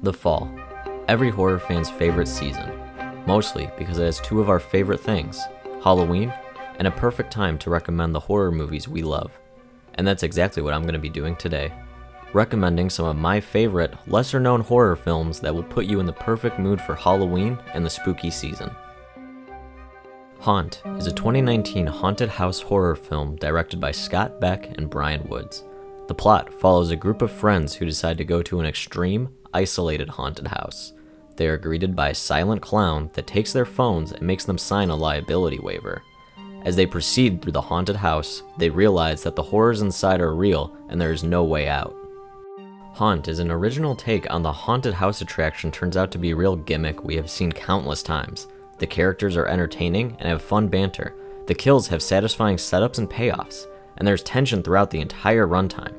The fall. Every horror fan's favorite season. Mostly because it has two of our favorite things, Halloween and a perfect time to recommend the horror movies we love. And that's exactly what I'm going to be doing today. Recommending some of my favorite, lesser known horror films that will put you in the perfect mood for Halloween and the spooky season. Haunt is a 2019 haunted house horror film directed by Scott Beck and Brian Woods. The plot follows a group of friends who decide to go to an extreme, isolated haunted house. They are greeted by a silent clown that takes their phones and makes them sign a liability waiver. As they proceed through the haunted house, they realize that the horrors inside are real and there is no way out. Haunt is an original take on the haunted house attraction turns out to be a real gimmick we have seen countless times. The characters are entertaining and have fun banter. The kills have satisfying setups and payoffs, and there's tension throughout the entire runtime.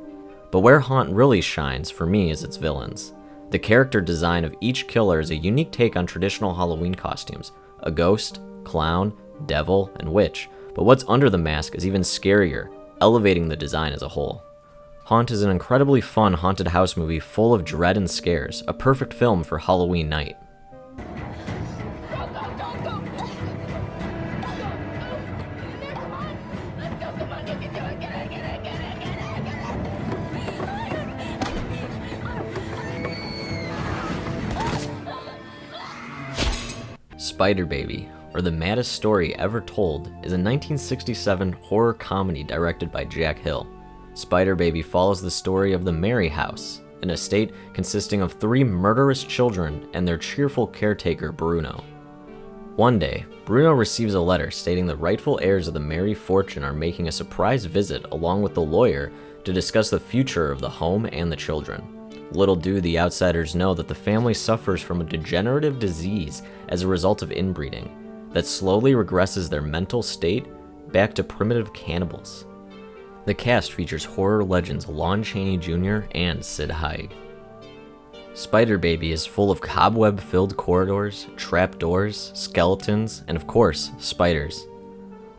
But where Haunt really shines for me is its villains. The character design of each killer is a unique take on traditional Halloween costumes, a ghost, clown, devil, and witch, but what's under the mask is even scarier, elevating the design as a whole. Haunt is an incredibly fun haunted house movie full of dread and scares, a perfect film for Halloween night. Spider Baby, or The Maddest Story Ever Told, is a 1967 horror comedy directed by Jack Hill. Spider Baby follows the story of the Mary House, an estate consisting of 3 murderous children and their cheerful caretaker Bruno. One day, Bruno receives a letter stating the rightful heirs of the Mary fortune are making a surprise visit along with the lawyer to discuss the future of the home and the children. Little do the outsiders know that the family suffers from a degenerative disease as a result of inbreeding that slowly regresses their mental state back to primitive cannibals. The cast features horror legends Lon Chaney Jr. and Sid Haig. Spider Baby is full of cobweb-filled corridors, trapdoors, skeletons, and of course, spiders.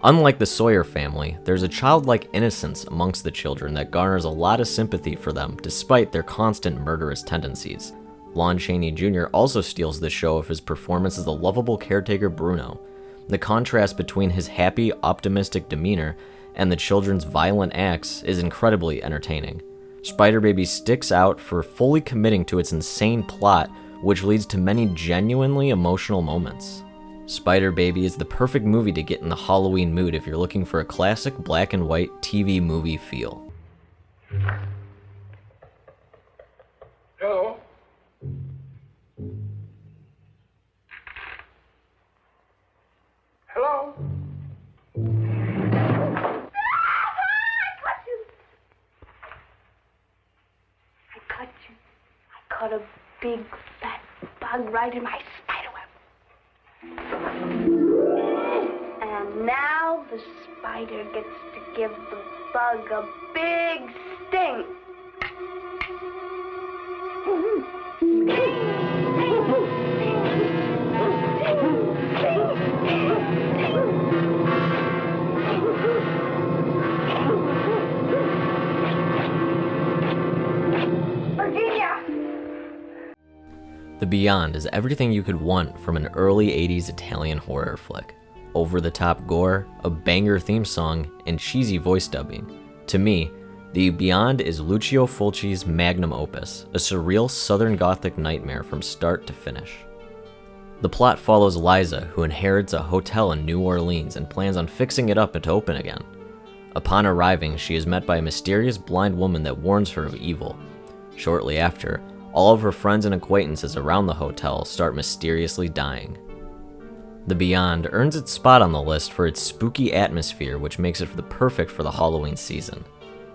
Unlike the Sawyer family, there's a childlike innocence amongst the children that garners a lot of sympathy for them despite their constant murderous tendencies. Lon Chaney Jr. also steals the show of his performance as the lovable caretaker Bruno. The contrast between his happy, optimistic demeanor and the children's violent acts is incredibly entertaining. Spider Baby sticks out for fully committing to its insane plot, which leads to many genuinely emotional moments. Spider Baby is the perfect movie to get in the Halloween mood if you're looking for a classic black and white TV movie feel. Hello? Hello? I caught you. I caught a big fat bug right in my spider web. And now the spider gets to give the bug a big sting. Virginia! The Beyond is everything you could want from an early 80s Italian horror flick. Over-the-top gore, a banger theme song, and cheesy voice dubbing. To me, The Beyond is Lucio Fulci's magnum opus, a surreal Southern Gothic nightmare from start to finish. The plot follows Liza, who inherits a hotel in New Orleans and plans on fixing it up and to open again. Upon arriving, she is met by a mysterious blind woman that warns her of evil. Shortly after, all of her friends and acquaintances around the hotel start mysteriously dying. The Beyond earns its spot on the list for its spooky atmosphere, which makes it perfect for the Halloween season.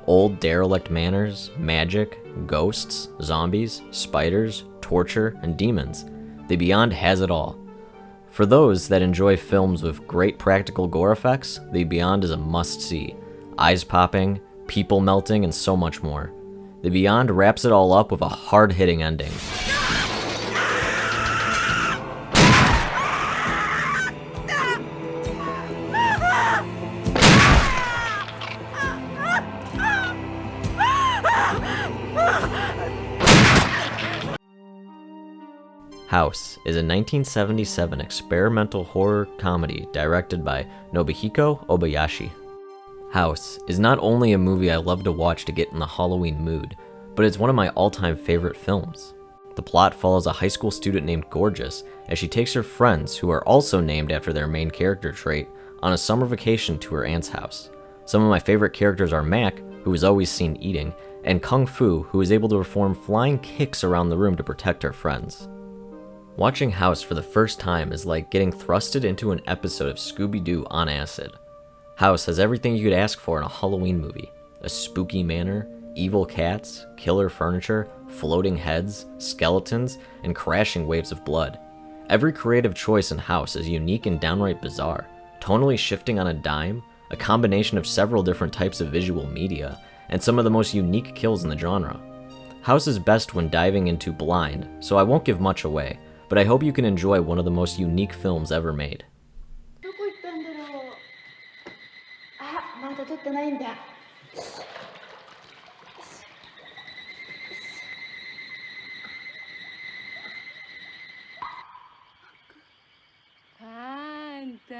Old derelict manors, magic, ghosts, zombies, spiders, torture, and demons. The Beyond has it all. For those that enjoy films with great practical gore effects, The Beyond is a must-see. Eyes popping, people melting, and so much more. The Beyond wraps it all up with a hard-hitting ending. House is a 1977 experimental horror comedy directed by Nobuhiko Obayashi. House is not only a movie I love to watch to get in the Halloween mood, but it's one of my all-time favorite films. The plot follows a high school student named Gorgeous as she takes her friends, who are also named after their main character trait, on a summer vacation to her aunt's house. Some of my favorite characters are Mac, who is always seen eating, and Kung Fu, who is able to perform flying kicks around the room to protect her friends. Watching House for the first time is like getting thrusted into an episode of Scooby-Doo on acid. House has everything you could ask for in a Halloween movie: a spooky manor, evil cats, killer furniture, floating heads, skeletons, and crashing waves of blood. Every creative choice in House is unique and downright bizarre, tonally shifting on a dime, a combination of several different types of visual media, and some of the most unique kills in the genre. House is best when diving into blind, so I won't give much away, but I hope you can enjoy one of the most unique films ever made. どこ行ったんだろう。あ、まだ取ってないんだ。あんた。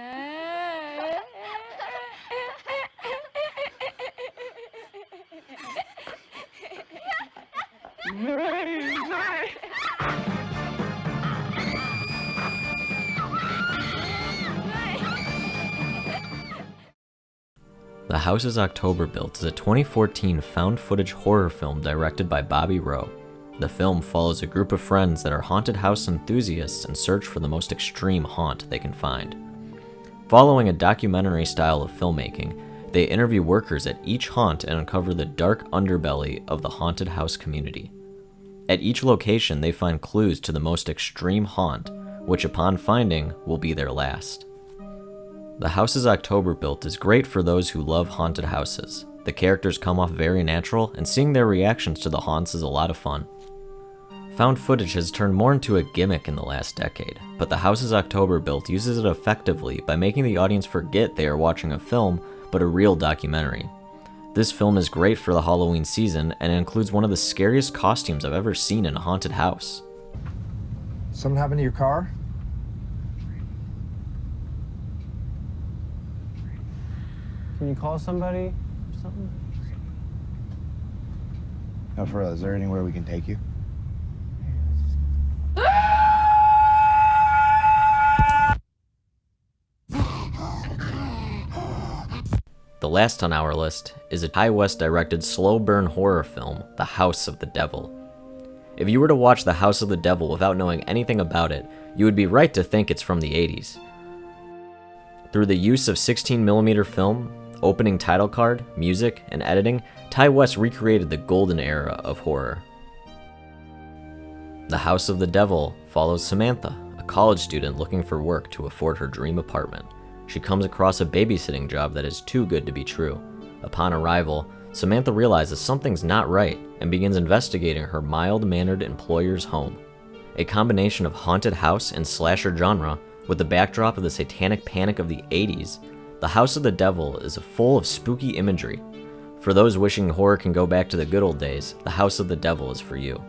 The House is October Built is a 2014 found-footage horror film directed by Bobby Rowe. The film follows a group of friends that are haunted house enthusiasts and search for the most extreme haunt they can find. Following a documentary style of filmmaking, they interview workers at each haunt and uncover the dark underbelly of the haunted house community. At each location, they find clues to the most extreme haunt, which upon finding will be their last. The House is October Built is great for those who love haunted houses. The characters come off very natural, and seeing their reactions to the haunts is a lot of fun. Found footage has turned more into a gimmick in the last decade, but The House is October Built uses it effectively by making the audience forget they are watching a film, but a real documentary. This film is great for the Halloween season, and it includes one of the scariest costumes I've ever seen in a haunted house. Something happened to your car? Can you call somebody or something? No, for real, is there anywhere we can take you? The last on our list is a Ti West directed slow burn horror film, The House of the Devil. If you were to watch The House of the Devil without knowing anything about it, you would be right to think it's from the 80s. Through the use of 16mm film, opening title card, music, and editing, Ti West recreated the golden era of horror. The House of the Devil follows Samantha, a college student looking for work to afford her dream apartment. She comes across a babysitting job that is too good to be true. Upon arrival, Samantha realizes something's not right and begins investigating her mild-mannered employer's home. A combination of haunted house and slasher genre, with the backdrop of the satanic panic of the 80s, The House of the Devil is full of spooky imagery. For those wishing horror can go back to the good old days, The House of the Devil is for you.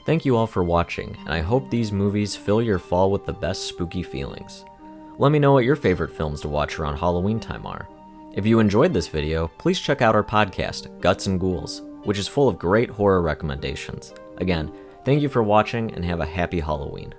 Thank you all for watching, and I hope these movies fill your fall with the best spooky feelings. Let me know what your favorite films to watch around Halloween time are. If you enjoyed this video, please check out our podcast, Guts and Ghouls, which is full of great horror recommendations. Again, thank you for watching and have a happy Halloween.